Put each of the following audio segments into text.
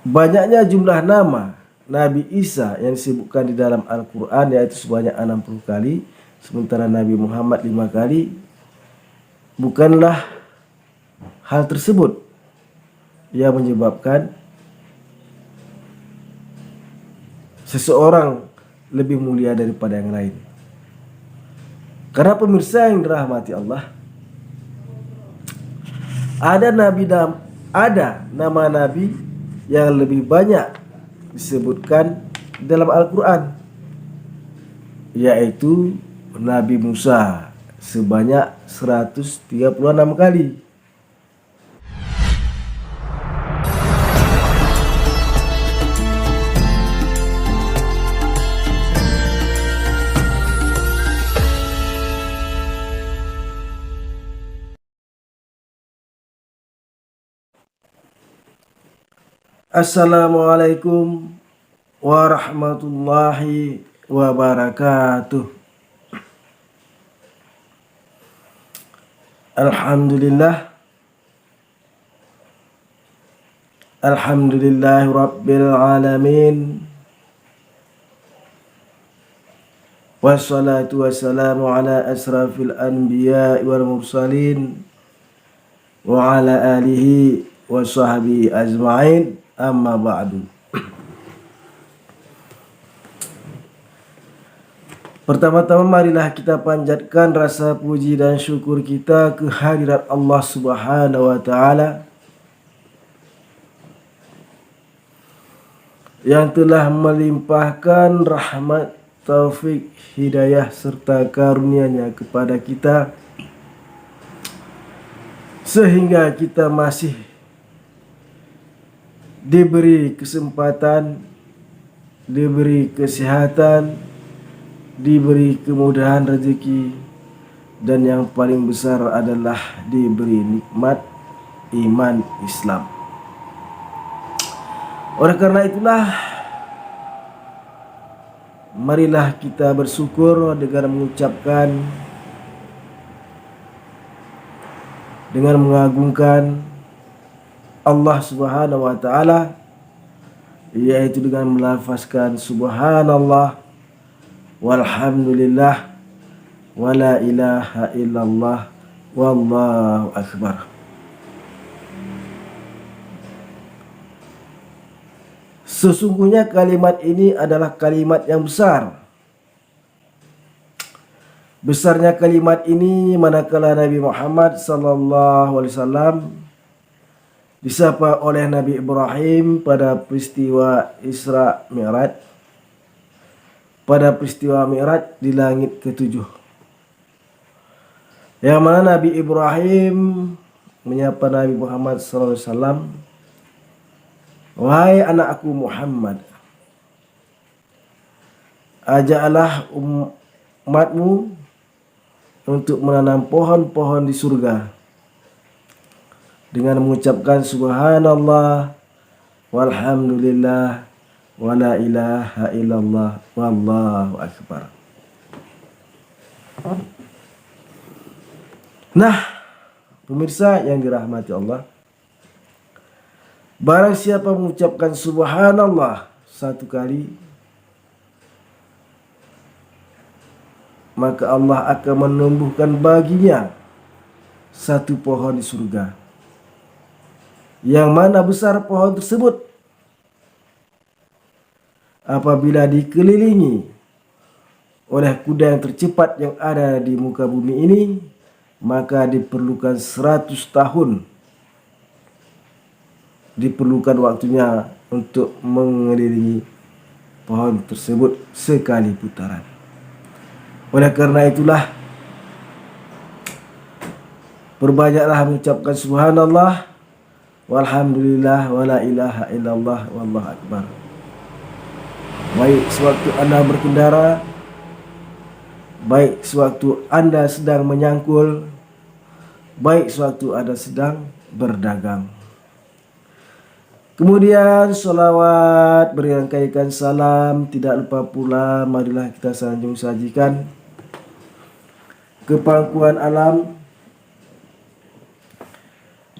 Banyaknya jumlah nama Nabi Isa yang disebutkan di dalam Al-Quran, yaitu sebanyak 60 kali, sementara Nabi Muhammad 5 kali. Bukanlah hal tersebut yang menyebabkan seseorang lebih mulia daripada yang lain. Karena pemirsa yang dirahmati Allah, ada nama Nabi yang lebih banyak disebutkan dalam Al-Quran, yaitu Nabi Musa sebanyak 136 kali. Assalamualaikum warahmatullahi wabarakatuh. Alhamdulillah, alhamdulillahi rabbil alamin, wassalatu wassalamu ala asrafil anbiya wal mursalin wa ala alihi wa sahbihi ajma'in, amma ba'du. Pertama-tama marilah kita panjatkan rasa puji dan syukur kita ke hadirat Allah Subhanahu wa taala yang telah melimpahkan rahmat, taufik, hidayah serta karunia-Nya kepada kita sehingga kita masih diberi kesempatan, diberi kesehatan, diberi kemudahan rezeki, dan yang paling besar adalah diberi nikmat iman Islam. Oleh karena itulah, marilah kita bersyukur dengan mengucapkan, dengan mengagungkan Allah Subhanahu wa taala, yaitu dengan melafazkan subhanallah walhamdulillah wala ilaha illallah wallahu akbar. Sesungguhnya kalimat ini adalah kalimat yang besar. Besarnya kalimat ini manakala Nabi Muhammad SAW disapa oleh Nabi Ibrahim pada peristiwa Isra Mi'raj, pada peristiwa Mi'raj di langit ketujuh, yang mana Nabi Ibrahim menyapa Nabi Muhammad SAW, "Wahai anakku Muhammad, ajaklah umatmu untuk menanam pohon-pohon di surga dengan mengucapkan subhanallah walhamdulillah wala ilaha illallah wallahu akbar." Nah, pemirsa yang dirahmati Allah, barang siapa mengucapkan subhanallah satu kali, maka Allah akan menumbuhkan baginya satu pohon di surga, yang mana besar pohon tersebut apabila dikelilingi oleh kuda yang tercepat yang ada di muka bumi ini, maka diperlukan 100 tahun, diperlukan waktunya untuk mengelilingi pohon tersebut sekali putaran. Oleh karena itulah, perbanyaklah mengucapkan subhanallah walhamdulillah wala ilaha illallah wallahu akbar. Baik sewaktu Anda berkendara, baik sewaktu Anda sedang menyangkul, baik sewaktu Anda sedang berdagang. Kemudian salawat berangkaikan salam, tidak lupa pula marilah kita sanjung sajikan ke pangkuan alam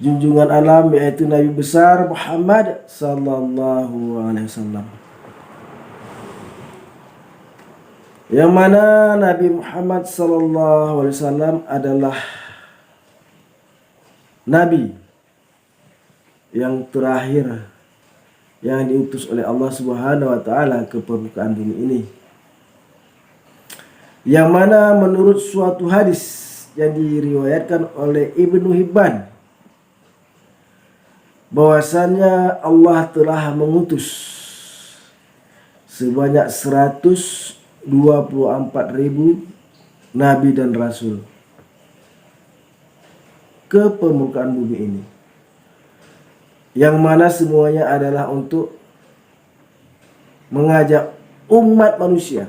junjungan alam, yaitu Nabi besar Muhammad sallallahu alaihi wasallam. Yang mana Nabi Muhammad sallallahu alaihi wasallam adalah nabi yang terakhir yang diutus oleh Allah Subhanahu wa taala ke permukaan bumi ini. Yang mana menurut suatu hadis yang diriwayatkan oleh Ibnu Hibban, bahwasannya Allah telah mengutus sebanyak 124.000 nabi dan rasul ke permukaan bumi ini, yang mana semuanya adalah untuk mengajak umat manusia,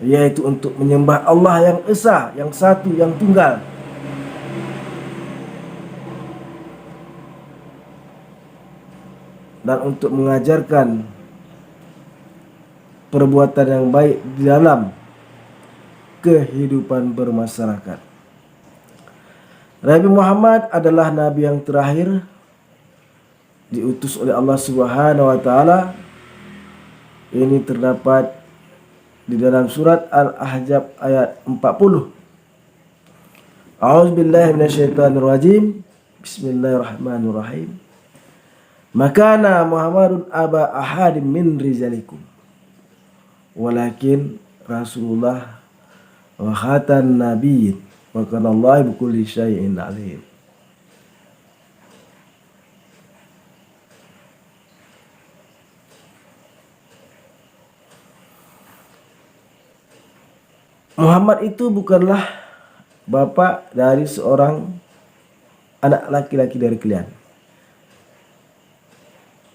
yaitu untuk menyembah Allah yang esa, yang satu, yang tunggal, dan untuk mengajarkan perbuatan yang baik di dalam kehidupan bermasyarakat. Nabi Muhammad adalah nabi yang terakhir diutus oleh Allah Subhanahu wa taala. Ini terdapat di dalam surat Al-Ahzab ayat 40. A'udzubillahi minasyaitonirrajim. Bismillahirrahmanirrahim. Makana Muhammadun aba ahadim min rijalikum, walakin Rasulullah wa khatan nabiyyin wa kana Allahu bikulli syai'in alim. Muhammad itu bukanlah bapak dari seorang anak laki-laki dari kalian.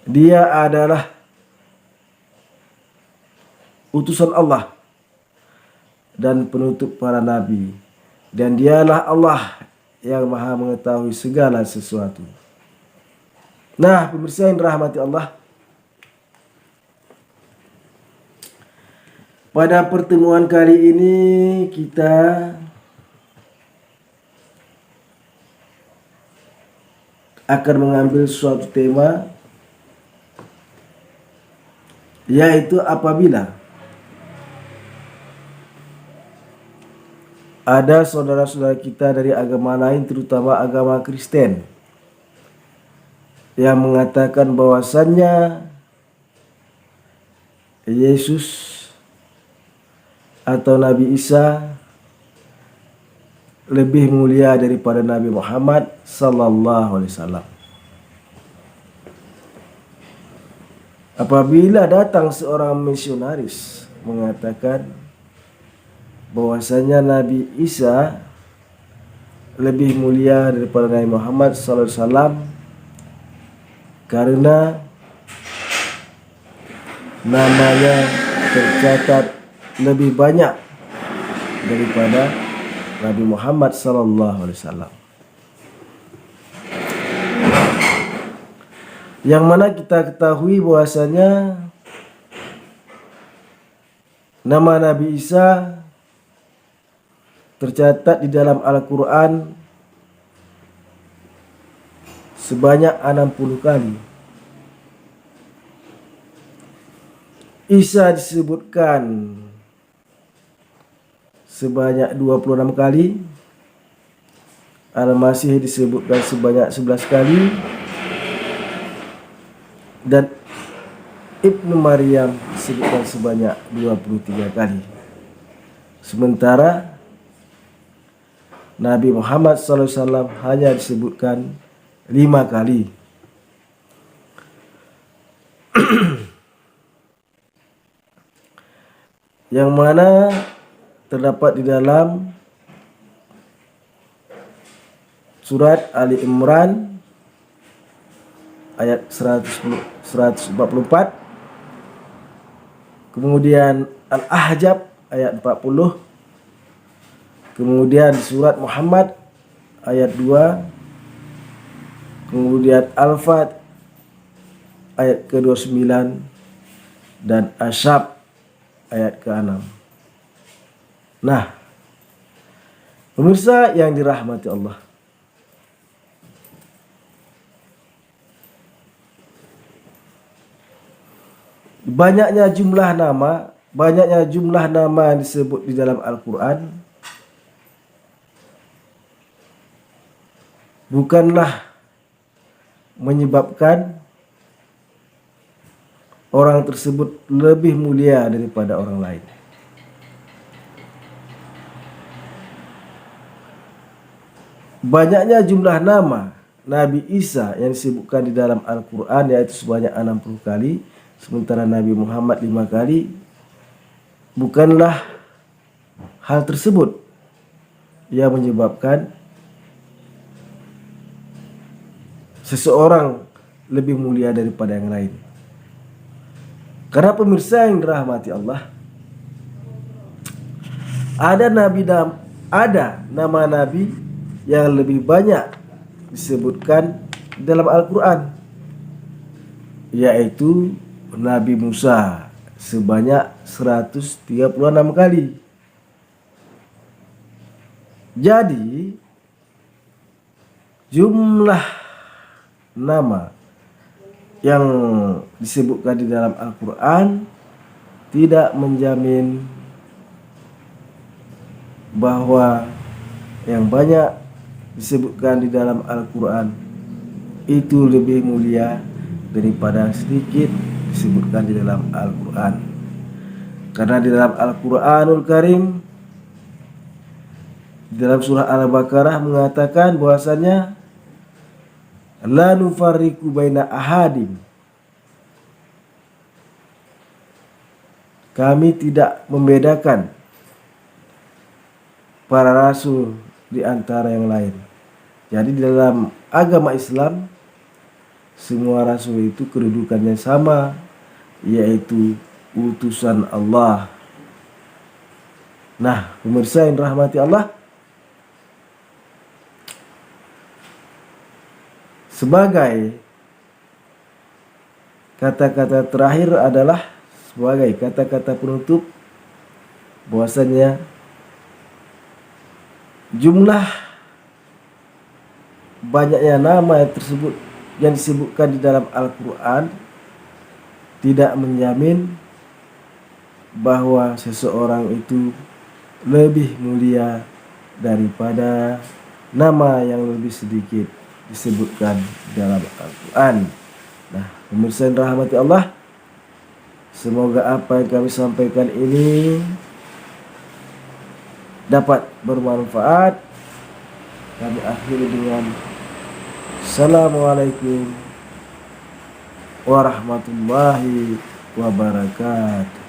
Dia adalah utusan Allah dan penutup para nabi, dan dialah Allah yang maha mengetahui segala sesuatu. Nah, pemirsa yang dirahmati Allah, pada pertemuan kali ini kita akan mengambil suatu tema, yaitu apabila ada saudara-saudara kita dari agama lain, terutama agama Kristen, yang mengatakan bahwasannya Yesus atau Nabi Isa lebih mulia daripada Nabi Muhammad sallallahu alaihi wasallam. Apabila datang seorang misionaris mengatakan bahwasanya Nabi Isa lebih mulia daripada Nabi Muhammad sallallahu alaihi wasallam karena namanya tercatat lebih banyak daripada Nabi Muhammad sallallahu alaihi wasallam. Yang mana kita ketahui bahwasanya nama Nabi Isa tercatat di dalam Al-Quran sebanyak 60 kali. Isa disebutkan sebanyak 26 kali. Al-Masih disebutkan sebanyak 11 kali. Dan Ibnu Maryam disebutkan sebanyak 23 kali. Sementara Nabi Muhammad SAW hanya disebutkan 5 kali. Yang mana terdapat di dalam surat Ali Imran ayat 144, kemudian Al-Ahzab ayat 40, kemudian surat Muhammad ayat 2, kemudian Al-Fat ayat ke-29, dan Asyab ayat ke-6. Nah, pemirsa yang dirahmati Allah, banyaknya jumlah nama yang disebut di dalam Al-Quran bukanlah menyebabkan orang tersebut lebih mulia daripada orang lain. Banyaknya jumlah nama Nabi Isa yang disebutkan di dalam Al-Quran yaitu sebanyak 60 kali, sementara Nabi Muhammad 5 kali, bukanlah hal tersebut yang menyebabkan seseorang lebih mulia daripada yang lain. Karena pemirsa yang dirahmati Allah, ada nama nabi yang lebih banyak disebutkan dalam Al-Quran, yaitu Nabi Musa sebanyak 136 kali. Jadi jumlah nama yang disebutkan di dalam Al-Quran tidak menjamin bahwa yang banyak disebutkan di dalam Al-Quran itu lebih mulia daripada sedikit disebutkan di dalam Al-Quran. Karena di dalam Al-Quranul Karim, di dalam surah Al-Baqarah mengatakan bahwasanya la nufarriqu baina ahadim, kami tidak membedakan para rasul di antara yang lain. Jadi di dalam agama Islam semua rasul itu kedudukannya sama, yaitu utusan Allah. Nah, pemirsa yang dirahmati Allah, sebagai kata-kata terakhir adalah sebagai kata-kata penutup bahwasanya jumlah banyaknya nama yang disebutkan di dalam Al-Quran tidak menjamin bahwa seseorang itu lebih mulia daripada nama yang lebih sedikit disebutkan dalam Al-Quran. Nah, pemirsa yang dirahmati Allah, semoga apa yang kami sampaikan ini dapat bermanfaat. Kami akhiri dengan Assalamualaikum warahmatullahi wabarakatuh.